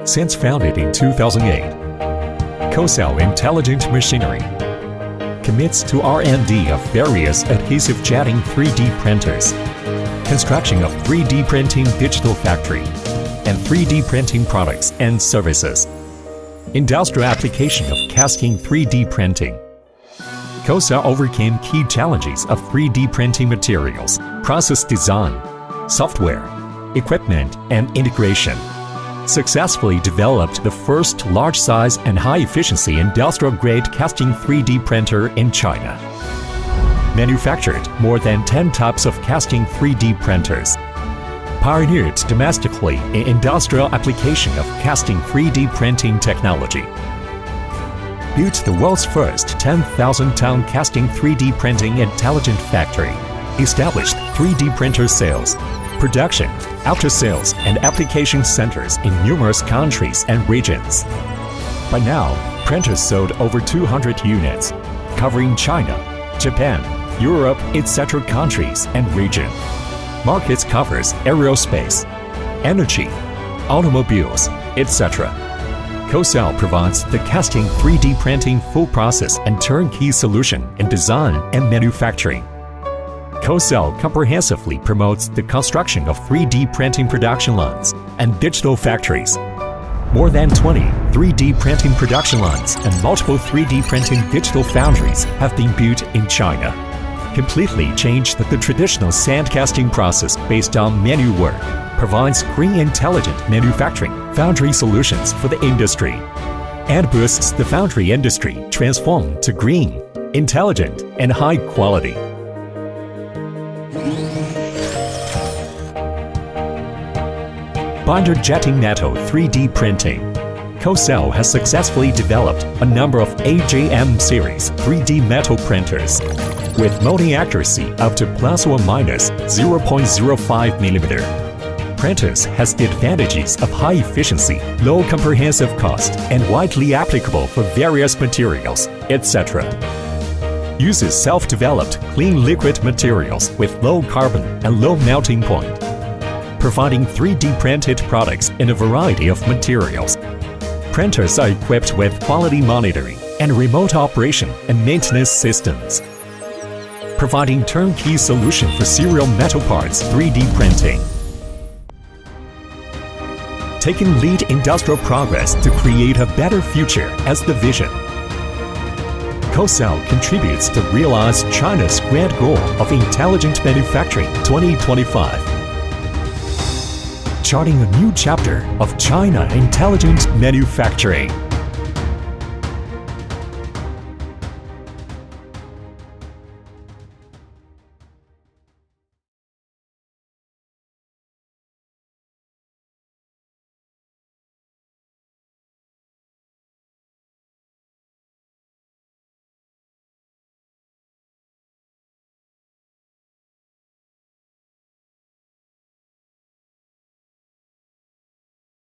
Since founded in 2008, KOCEL Intelligent Machinery commits to R&D of various adhesive jetting 3D printers, construction of 3D printing digital factory, and 3D printing products and services, industrial application of casting 3D printing. KOCEL overcame key challenges of 3D printing materials, process design, software, equipment, and integration. Successfully developed the first large-size and high-efficiency industrial-grade casting 3D printer in China. Manufactured more than 10 types of casting 3D printers. Pioneered domestically in industrial application of casting 3D printing technology. Built the world's first 10,000-ton casting 3D printing intelligent factory. Established 3D printer sales, production, after-sales, and application centers in numerous countries and regions. By now, printers sold over 200 units, covering China, Japan, Europe, etc. countries and region. Markets covers aerospace, energy, automobiles, etc. KOCEL provides the casting 3D printing full process and turnkey solution in design and manufacturing. KOCEL comprehensively promotes the construction of 3D printing production lines and digital factories. More than 20 3D printing production lines and multiple 3D printing digital foundries have been built in China. Completely changed the traditional sand casting process based on manual work, provides green intelligent manufacturing foundry solutions for the industry, and boosts the foundry industry transformed to green, intelligent, and high quality. Binder jetting metal 3D printing. KOCEL has successfully developed a number of AJM series 3D metal printers with molding accuracy up to plus or minus 0.05 mm. Printers has the advantages of high efficiency, low comprehensive cost, and widely applicable for various materials, etc. Uses self-developed clean liquid materials with low carbon and low melting point, providing 3D printed products in a variety of materials. Printers are equipped with quality monitoring and remote operation and maintenance systems, providing turnkey solution for serial metal parts 3D printing. Taking lead industrial progress to create a better future as the vision. KOCEL contributes to realize China's grand goal of intelligent manufacturing 2025. Charting a new chapter of China intelligent manufacturing.